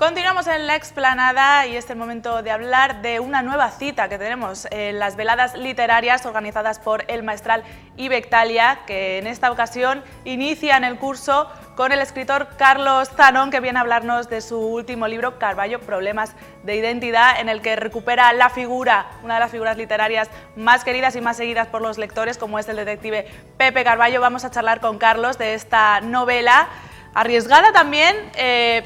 Continuamos en la explanada y es el momento de hablar de una nueva cita que tenemos en las veladas literarias organizadas por El Maestral y Bectalia, que en esta ocasión inician el curso con el escritor Carlos Zanón, que viene a hablarnos de su último libro, Carballo, Problemas de Identidad, en el que recupera la figura, una de las figuras literarias más queridas y más seguidas por los lectores, como es el detective Pepe Carballo. Vamos a charlar con Carlos de esta novela, arriesgada también,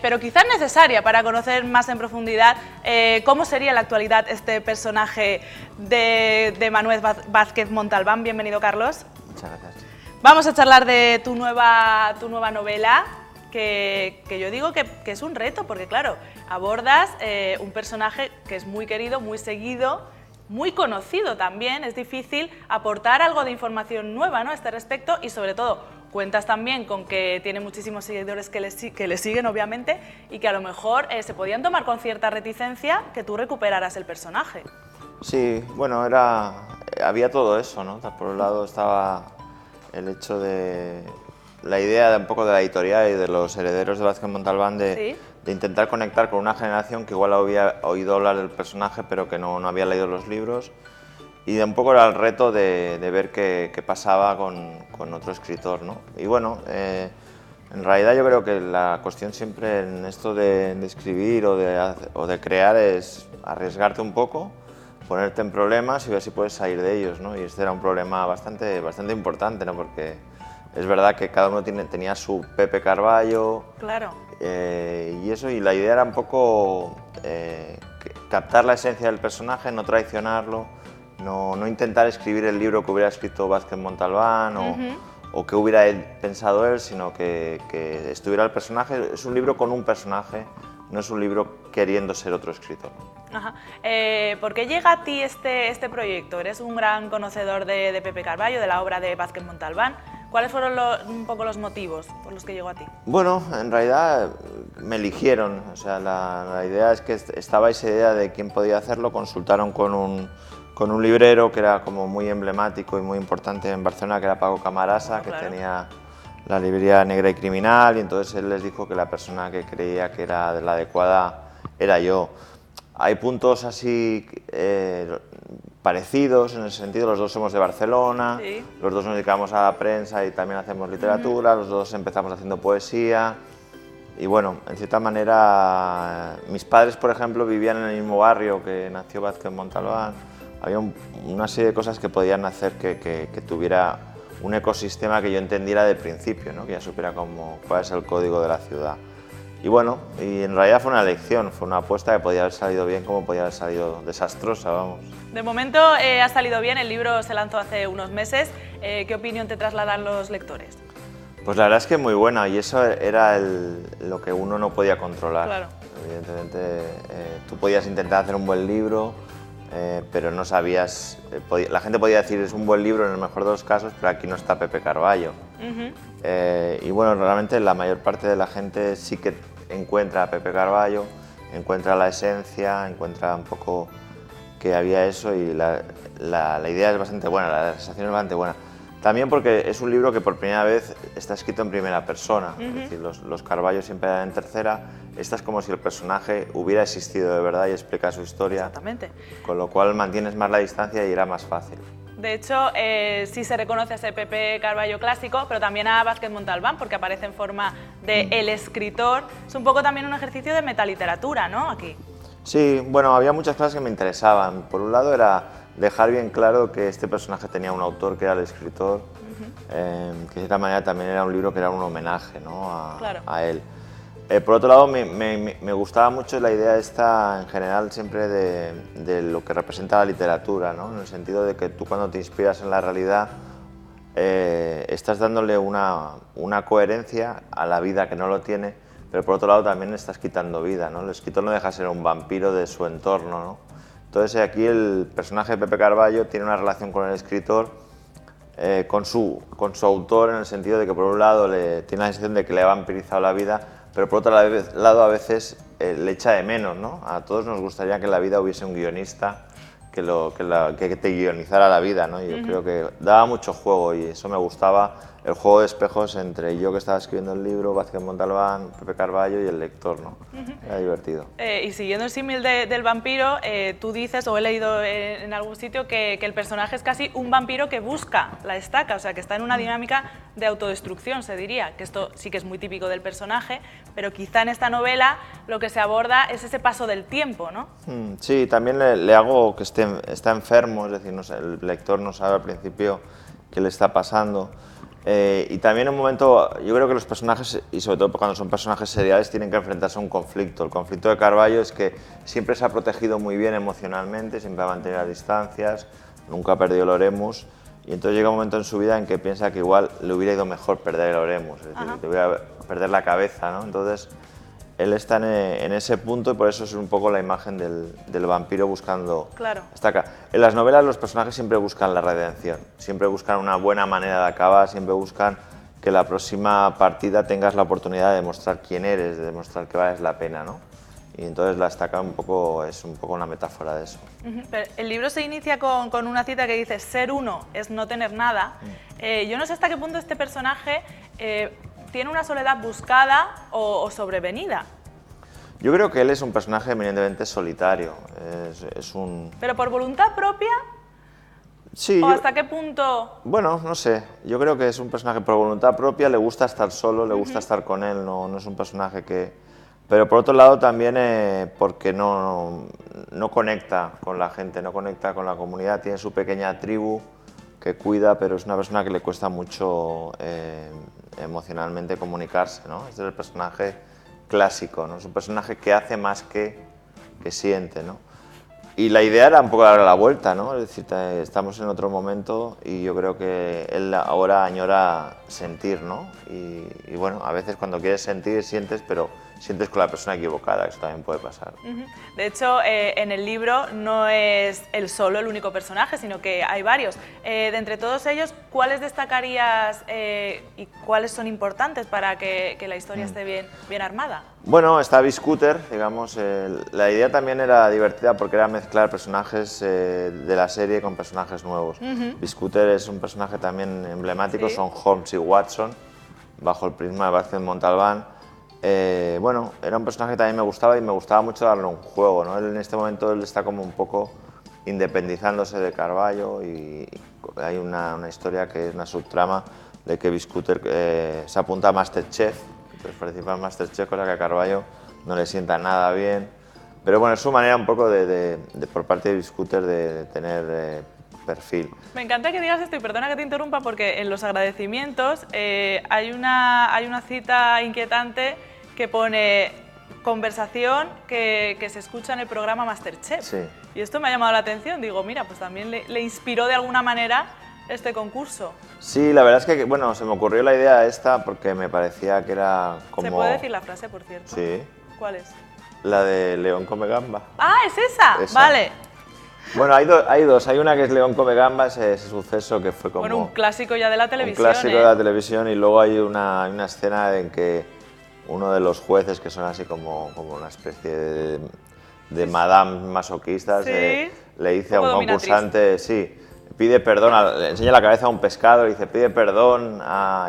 pero quizás necesaria para conocer más en profundidad cómo sería en la actualidad este personaje de Manuel Vázquez Montalbán. Bienvenido, Carlos. Muchas gracias. Vamos a charlar de tu nueva novela, que yo digo que es un reto, porque claro, abordas un personaje que es muy querido, muy seguido, muy conocido también. Es difícil aportar algo de información nueva, ¿no?, a este respecto, y sobre todo cuentas también con que tiene muchísimos seguidores que le siguen, obviamente, y que a lo mejor se podían tomar con cierta reticencia que tú recuperaras el personaje. Sí, bueno, había todo eso, ¿no? Por un lado estaba el hecho de la idea de un poco de la editorial y de los herederos de Vázquez Montalbán de intentar conectar con una generación que igual había oído hablar del personaje pero que no había leído los libros, y de un poco era el reto de ver qué pasaba con otro escritor, ¿no? Y bueno, en realidad yo creo que la cuestión siempre en esto de escribir o de crear es arriesgarte un poco, ponerte en problemas y ver si puedes salir de ellos, ¿no? Y este era un problema bastante importante, ¿no? Porque es verdad que cada uno tenía su Pepe Carballo. Claro. Y eso, y la idea era un poco captar la esencia del personaje, no traicionarlo, no intentar escribir el libro que hubiera escrito Vázquez Montalbán o que hubiera pensado él, sino que estuviera el personaje. Es un libro con un personaje, no es un libro queriendo ser otro escritor. Ajá. ¿Por qué llega a ti este proyecto? Eres un gran conocedor de Pepe Carballo, de la obra de Vázquez Montalbán. ¿Cuáles fueron un poco los motivos por los que llegó a ti? Bueno, en realidad me eligieron. O sea, la idea es que estaba esa idea de quién podía hacerlo. Consultaron con un librero que era como muy emblemático y muy importante en Barcelona, que era Paco Camarasa, que tenía la librería Negra y Criminal, y entonces él les dijo que la persona que creía que era la adecuada era yo. Hay puntos así parecidos en ese sentido. Los dos somos de Barcelona, los dos nos dedicamos a la prensa y también hacemos literatura, los dos empezamos haciendo poesía. Y bueno, en cierta manera, mis padres, por ejemplo, vivían en el mismo barrio que nació Vázquez Montalbán. Había una serie de cosas que podían hacer que tuviera un ecosistema que yo entendiera de principio, ¿no? Que ya supiera cuál es el código de la ciudad. Y bueno, y en realidad fue una elección, fue una apuesta que podía haber salido bien como podía haber salido desastrosa, vamos. De momento ha salido bien, el libro se lanzó hace unos meses. ¿Qué opinión te trasladan los lectores? Pues la verdad es que muy buena, y eso era lo que uno no podía controlar. Claro. Evidentemente, tú podías intentar hacer un buen libro, pero no sabías, la gente podía decir es un buen libro en el mejor de los casos, pero aquí no está Pepe Carballo. Y bueno, realmente la mayor parte de la gente sí que encuentra a Pepe Carballo, encuentra la esencia, encuentra un poco que había eso, y la idea es bastante buena, la sensación es bastante buena. También porque es un libro que por primera vez está escrito en primera persona, es decir, los Carballo siempre eran en tercera. Esta es como si el personaje hubiera existido de verdad y explica su historia. Exactamente. Con lo cual mantienes más la distancia y era más fácil. De hecho, sí se reconoce a ese Pepe Carballo clásico, pero también a Vázquez Montalbán, porque aparece en forma de el escritor. Es un poco también un ejercicio de metaliteratura, ¿no?, aquí. Sí, bueno, había muchas cosas que me interesaban. Por un lado era dejar bien claro que este personaje tenía un autor que era el escritor, que de cierta manera también era un libro que era un homenaje, ¿no?, a él. Por otro lado, me gustaba mucho la idea esta, en general, siempre de lo que representa la literatura, ¿no?, en el sentido de que tú cuando te inspiras en la realidad estás dándole una coherencia a la vida que no lo tiene, pero por otro lado también estás quitando vida, ¿no? El escritor no deja de ser un vampiro de su entorno, ¿no? Entonces aquí el personaje de Pepe Carballo tiene una relación con el escritor, con su autor, en el sentido de que por un lado tiene la sensación de que le ha vampirizado la vida, pero por otro lado a veces le echa de menos, ¿no? A todos nos gustaría que en la vida hubiese un guionista que te guionizara la vida, ¿no? Y yo creo que daba mucho juego y eso me gustaba, el juego de espejos entre yo que estaba escribiendo el libro, Vázquez Montalbán, Pepe Carballo y el lector, ¿no? Era divertido. Y siguiendo el símil del vampiro, tú dices, o he leído en algún sitio, que el personaje es casi un vampiro que busca la estaca, o sea, que está en una dinámica de autodestrucción, se diría, que esto sí que es muy típico del personaje, pero quizá en esta novela lo que se aborda es ese paso del tiempo, ¿no? Sí, también le hago que está enfermo, es decir, no sé, el lector no sabe al principio qué le está pasando. Y también en un momento, yo creo que los personajes, y sobre todo cuando son personajes seriales, tienen que enfrentarse a un conflicto. El conflicto de Carballo es que siempre se ha protegido muy bien emocionalmente, siempre ha mantenido las distancias, nunca ha perdido el Oremus, y entonces llega un momento en su vida en que piensa que igual le hubiera ido mejor perder el Oremus, es decir, que hubiera perder la cabeza, ¿no? Entonces, él está en ese punto y por eso es un poco la imagen del vampiro buscando estaca. En las novelas los personajes siempre buscan la redención, siempre buscan una buena manera de acabar, siempre buscan que la próxima partida tengas la oportunidad de demostrar quién eres, de demostrar que vales la pena, ¿no? Y entonces la estaca es un poco una metáfora de eso. Pero el libro se inicia con una cita que dice: ser uno es no tener nada. Yo no sé hasta qué punto este personaje tiene una soledad buscada o sobrevenida. Yo creo que él es un personaje eminentemente solitario. ¿Pero por voluntad propia? Sí. ¿O hasta qué punto? Bueno, no sé. Yo creo que es un personaje por voluntad propia, le gusta estar solo, le gusta estar con él, no es un personaje que... Pero por otro lado también porque no conecta con la gente, no conecta con la comunidad, tiene su pequeña tribu que cuida, pero es una persona que le cuesta mucho emocionalmente comunicarse, ¿no? Este es el personaje clásico, ¿no? Es un personaje que hace más que siente, ¿no? Y la idea era un poco darle la vuelta, ¿no? Es decir, estamos en otro momento y yo creo que él ahora añora sentir, ¿no? Y bueno, a veces cuando quieres sentir, sientes, pero sientes con la persona equivocada, eso también puede pasar. De hecho, en el libro no es él solo el único personaje, sino que hay varios. De entre todos ellos, ¿cuáles destacarías y cuáles son importantes para que la historia esté bien armada? Bueno, está Biscooter, digamos, la idea también era divertida porque era mezclar personajes de la serie con personajes nuevos. Biscooter es un personaje también emblemático, son Holmes y Watson, bajo el prisma de Vázquez Montalbán. Bueno, era un personaje que también me gustaba y me gustaba mucho darle un juego, ¿no? Él, en este momento él está como un poco independizándose de Carballo y hay una historia que es una subtrama de que Biscooter se apunta a Masterchef, entonces participa en Masterchef, cosa que a Carballo no le sienta nada bien. Pero bueno, es su manera un poco por parte de Biscooter de tener perfil. Me encanta que digas esto y perdona que te interrumpa porque en los agradecimientos hay una cita inquietante que pone conversación que se escucha en el programa Masterchef. Sí. Y esto me ha llamado la atención, digo, mira, pues también le inspiró de alguna manera este concurso. Sí, la verdad es que, bueno, se me ocurrió la idea esta porque me parecía que era como... ¿Se puede decir la frase, por cierto? Sí. ¿Cuál es? La de León come gamba. ¡Ah, es esa! Vale. Bueno, hay dos. Hay una que es León come gamba, ese suceso que fue como... Bueno, un clásico ya de la televisión. Un clásico de la televisión y luego hay una escena en que uno de los jueces, que son así como una especie de madame masoquistas, ¿Sí? le dice a un concursante, sí, pide perdón, le enseña la cabeza a un pescado, le dice pide perdón,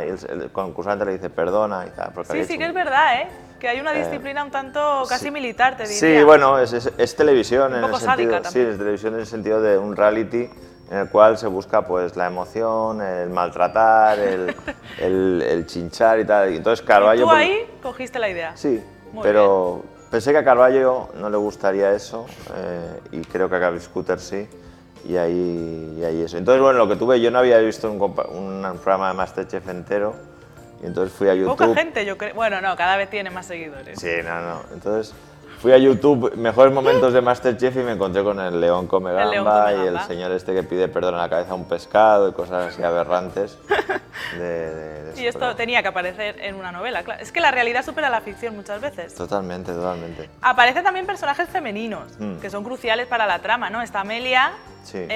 y el concursante le dice perdona y tal. Sí, que es verdad, ¿eh? Que hay una disciplina un tanto casi militar, te diría. Sí, bueno, es televisión un en poco el sentido, sádica también. sí, es televisión en el sentido de un reality en el cual se busca pues la emoción, el maltratar, el chinchar y tal. Y entonces Carballo... ¿Y tú ahí cogiste la idea? Sí, Muy pero pensé que a Carballo no le gustaría eso y creo que a Biscooter sí. Y ahí eso. Entonces, bueno, lo que tuve, yo no había visto un programa de Masterchef entero. Y entonces fui a YouTube. Poca gente, yo creo. Bueno, no, cada vez tiene más seguidores. Sí, no. Entonces fui a YouTube, mejores momentos de Masterchef y me encontré con el León come gamba y el señor este que pide perdón en la cabeza a un pescado y cosas así aberrantes. Y esto programa tenía que aparecer en una novela, claro. Es que la realidad supera la ficción muchas veces. Totalmente. Aparecen también personajes femeninos, que son cruciales para la trama, ¿no? Está Amelia, sí.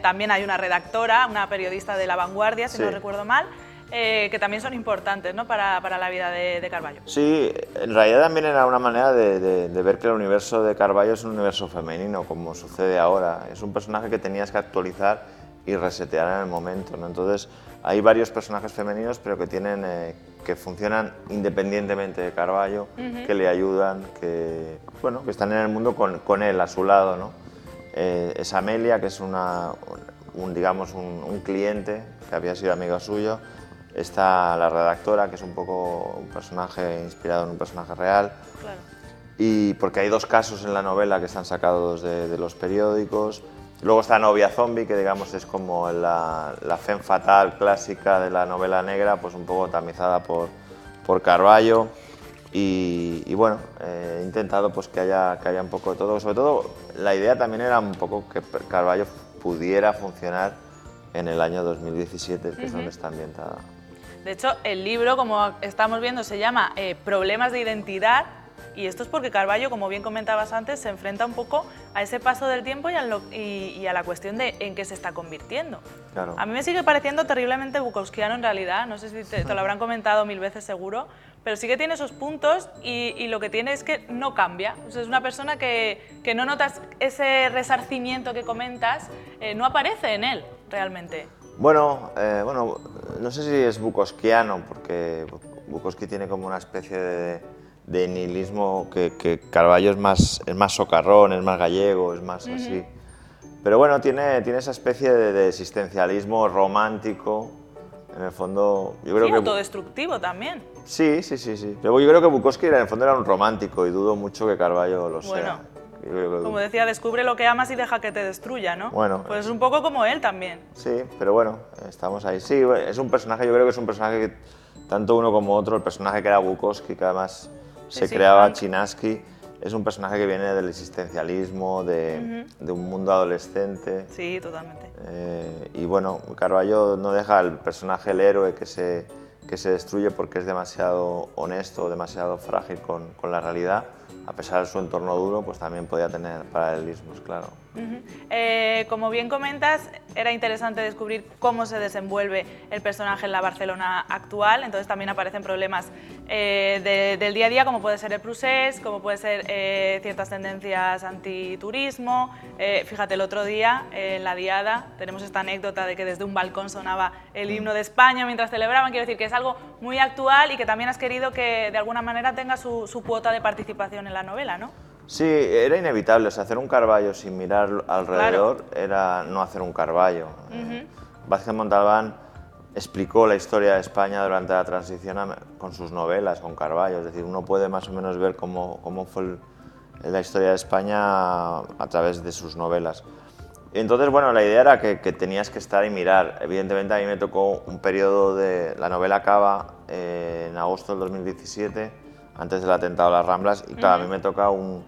También hay una redactora, una periodista de La Vanguardia, si no recuerdo mal, que también son importantes, ¿no? para la vida de Carballo. Sí, en realidad también era una manera de ver que el universo de Carballo es un universo femenino, como sucede ahora. Es un personaje que tenías que actualizar y resetear en el momento, ¿no? Entonces, hay varios personajes femeninos, pero que tienen que funcionan independientemente de Carballo, que le ayudan, que, bueno, que están en el mundo con él, a su lado, ¿no? Es Amelia, que es digamos, un cliente que había sido amigo suyo. Está la redactora, que es un poco un personaje inspirado en un personaje real. Claro. Y porque hay 2 casos en la novela que están sacados de los periódicos. Luego está Novia Zombie, que digamos es como la femme fatale clásica de la novela negra, pues un poco tamizada por Carballo. Y bueno, he intentado pues que haya un poco de todo. Sobre todo, la idea también era un poco que Carballo pudiera funcionar en el año 2017, que es donde está ambientada. De hecho, el libro, como estamos viendo, se llama Problemas de identidad, y esto es porque Carballo, como bien comentabas antes, se enfrenta un poco a ese paso del tiempo y a la cuestión de en qué se está convirtiendo. Claro. A mí me sigue pareciendo terriblemente bukowskiano en realidad, no sé si te lo habrán comentado 1000 veces seguro, pero sí que tiene esos puntos y lo que tiene es que no cambia. O sea, es una persona que no notas ese resarcimiento que comentas, no aparece en él realmente. Bueno, no sé si es bukowskiano, porque Bukowski tiene como una especie de nihilismo que Carballo es más socarrón, es más gallego, es más así. Pero bueno, tiene esa especie de existencialismo romántico, en el fondo. Yo creo sí, que autodestructivo también. Sí. Pero yo creo que Bukowski en el fondo era un romántico y dudo mucho que Carballo lo sea. Bueno. Como decía, descubre lo que amas y deja que te destruya, ¿no? Bueno, pues es un poco como él también. Sí, pero bueno, estamos ahí. Sí, es un personaje, yo creo que es un personaje que tanto uno como otro, el personaje que era Bukowski, que además se creaba Chinaski, es un personaje que viene del existencialismo, de un mundo adolescente. Sí, totalmente. Y bueno, Carballo no deja al personaje, el héroe, que se destruye porque es demasiado honesto, demasiado frágil con la realidad. A pesar de su entorno duro, pues también podía tener paralelismos, claro. Como bien comentas, era interesante descubrir cómo se desenvuelve el personaje en la Barcelona actual, entonces también aparecen problemas del día a día, como puede ser el procés, como puede ser ciertas tendencias antiturismo. Fíjate, el otro día en la Diada tenemos esta anécdota de que desde un balcón sonaba el himno de España mientras celebraban. Quiero decir que es algo muy actual y que también has querido que de alguna manera tenga su cuota de participación en la novela, ¿no? Sí, era inevitable. O sea, hacer un Carballo sin mirar alrededor era no hacer un Carballo. Vázquez Montalbán explicó la historia de España durante la transición con sus novelas, con Carballo. Es decir, uno puede más o menos ver cómo fue la historia de España a través de sus novelas. Entonces, bueno, la idea era que tenías que estar y mirar. Evidentemente, a mí me tocó un periodo de... La novela acaba en agosto del 2017, antes del atentado a las Ramblas, y claro, a mí me toca un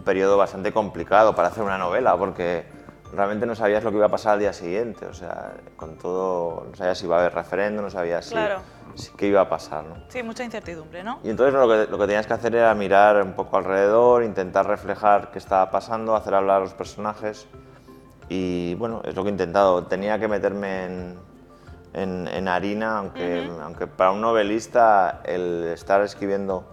periodo bastante complicado para hacer una novela, porque realmente no sabías lo que iba a pasar al día siguiente. O sea, con todo, no sabías si iba a haber referéndum, no sabías qué iba a pasar, ¿no? Sí, mucha incertidumbre, ¿no? Y entonces lo que tenías que hacer era mirar un poco alrededor, intentar reflejar qué estaba pasando, hacer hablar a los personajes. Y bueno, es lo que he intentado. Tenía que meterme en harina, aunque para un novelista el estar escribiendo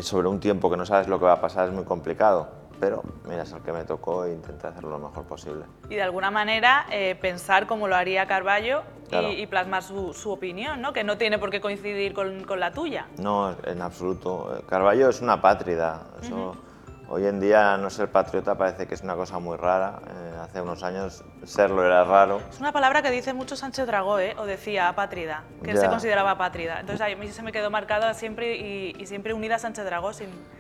sobre un tiempo que no sabes lo que va a pasar es muy complicado. Pero mira, es el que me tocó e intenté hacerlo lo mejor posible. Y de alguna manera pensar como lo haría Carballo Claro. y plasmar su opinión, ¿no? Que no tiene por qué coincidir con la tuya. No, en absoluto. Carballo es una apátrida. Eso, hoy en día no ser patriota parece que es una cosa muy rara. Hace unos años serlo era raro. Es una palabra que dice mucho Sánchez Dragó, o decía apátrida, que él se consideraba apátrida. Entonces a mí se me quedó marcada siempre y siempre unida a Sánchez Dragó.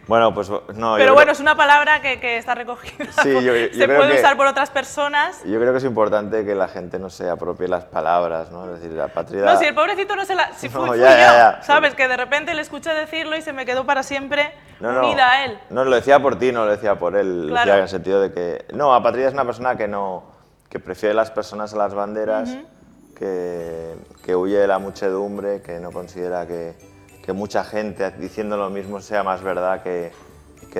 Bueno, pues no. Pero bueno, es una palabra que está recogida. Sí, yo se creo puede usar por otras personas. Yo creo que es importante que la gente no se apropie las palabras, ¿no? Es decir, la patria... No, si el pobrecito no se la... Si fui yo, ¿sabes? Que de repente le escuché decirlo y se me quedó para siempre unida a él. No, lo decía por ti, no lo decía por él. Lo decía en el sentido de que... No, apátrida es una persona que prefiere las personas a las banderas, que huye de la muchedumbre, que no considera que mucha gente diciendo lo mismo sea más verdad que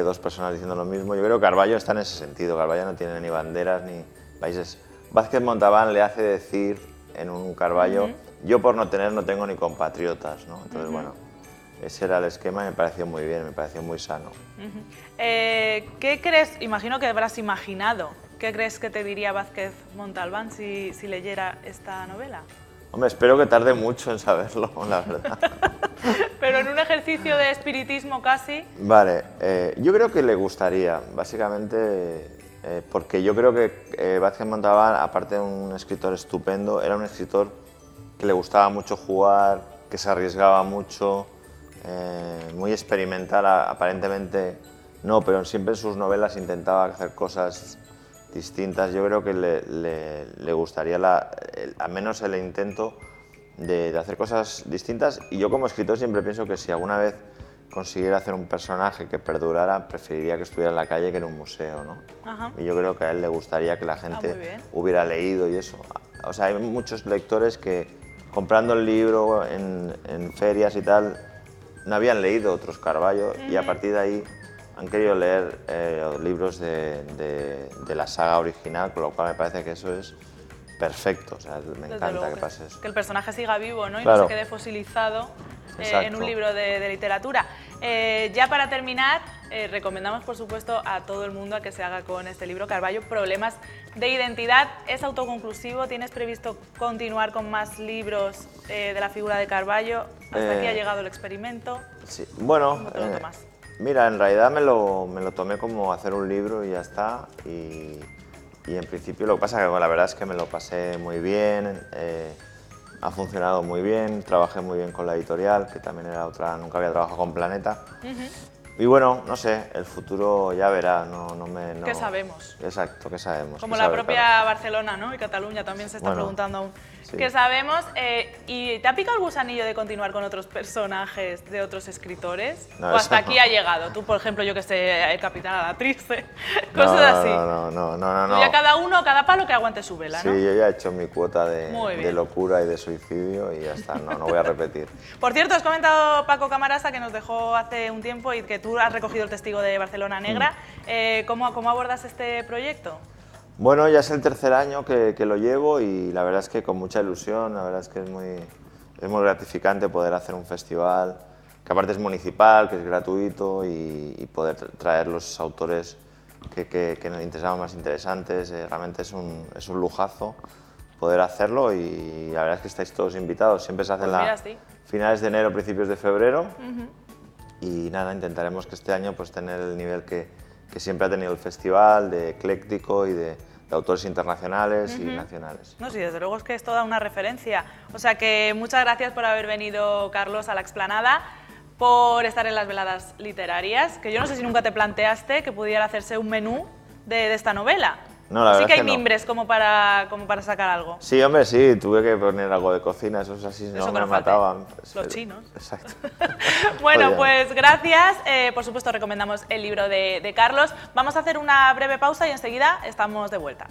dos personas diciendo lo mismo. Yo creo que Carballo está en ese sentido. Carballo no tiene ni banderas ni países. Vázquez Montalbán le hace decir en un Carballo, yo por no tener no tengo ni compatriotas, ¿no? Entonces, bueno, ese era el esquema y me pareció muy bien, me pareció muy sano. ¿Qué crees? Imagino que habrás imaginado. ¿Qué crees que te diría Vázquez Montalbán si leyera esta novela? Hombre, espero que tarde mucho en saberlo, la verdad. Pero en un ejercicio de espiritismo casi... Vale, yo creo que le gustaría, básicamente, porque yo creo que Vázquez Montalbán, aparte de un escritor estupendo, era un escritor que le gustaba mucho jugar, que se arriesgaba mucho, muy experimental, aparentemente no, pero siempre en sus novelas intentaba hacer cosas distintas. Yo creo que le gustaría al menos el intento de hacer cosas distintas, y yo como escritor siempre pienso que si alguna vez consiguiera hacer un personaje que perdurara, preferiría que estuviera en la calle que en un museo, ¿no? Ajá. Y yo creo que a él le gustaría que la muy gente bien. hubiera leído y eso. O sea, hay muchos lectores que comprando el libro en ferias y tal, no habían leído otros Carballo y a partir de ahí han querido leer libros de la saga original, con lo cual me parece que eso es perfecto. O sea, me encanta que pase eso. Que el personaje siga vivo, ¿no? Y Claro. no se quede fosilizado en Exacto. un libro de literatura. Ya para terminar, recomendamos por supuesto a todo el mundo a que se haga con este libro, Carballo, Problemas de Identidad. Es autoconclusivo, ¿tienes previsto continuar con más libros de la figura de Carballo? ¿Hasta aquí ha llegado el experimento? Sí. Bueno, ¿Cómo te lo tomas? mira, en realidad me lo tomé como hacer un libro y ya está. Y en principio lo que pasa es que bueno, la verdad es que me lo pasé muy bien, ha funcionado muy bien, trabajé muy bien con la editorial, que también era otra, nunca había trabajado con Planeta. Y bueno, no sé, el futuro ya verá, no. ¿Qué sabemos? Exacto, ¿qué sabemos? Como ¿Qué la sabe, propia claro? Barcelona, ¿no? Y Cataluña también se está Bueno, preguntando aún. sí. ¿Qué sabemos? ¿Y te ha picado el gusanillo de continuar con otros personajes de otros escritores? No, ¿O hasta eso aquí no. ha llegado? Tú, por ejemplo, yo que sé, el Capitán a la Triste, No, cosas así. No. Tú ya cada uno, cada palo que aguante su vela, Sí, ¿no? yo ya he hecho mi cuota Muy de bien. locura y de suicidio y ya está, no voy a repetir. Por cierto, has comentado Paco Camarasa, que nos dejó hace un tiempo y que tú has recogido el testigo de Barcelona Negra. ¿Cómo abordas este proyecto? Bueno, ya es el tercer año que lo llevo y la verdad es que con mucha ilusión, la verdad es que es muy gratificante poder hacer un festival que aparte es municipal, que es gratuito y poder traer los autores que nos interesaban más interesantes. Realmente es un lujazo poder hacerlo y la verdad es que estáis todos invitados. Siempre se hacen Pues mira, sí. finales de enero, principios de febrero y nada, intentaremos que este año pues tener el nivel que siempre ha tenido el festival, de ecléctico y de autores internacionales y nacionales. No, sí, desde luego es que es toda una referencia. O sea que muchas gracias por haber venido, Carlos, a la Explanada, por estar en las veladas literarias, que yo no sé si nunca te planteaste que pudiera hacerse un menú de esta novela. No, la sí verdad que hay es que no. mimbres como para sacar algo. Sí, hombre, sí, tuve que poner algo de cocina, eso es así, Eso no que me no falte. mataban. Los chinos. Exacto. Bueno, Oye. pues gracias. Por supuesto, recomendamos el libro de Carlos. Vamos a hacer una breve pausa y enseguida estamos de vuelta.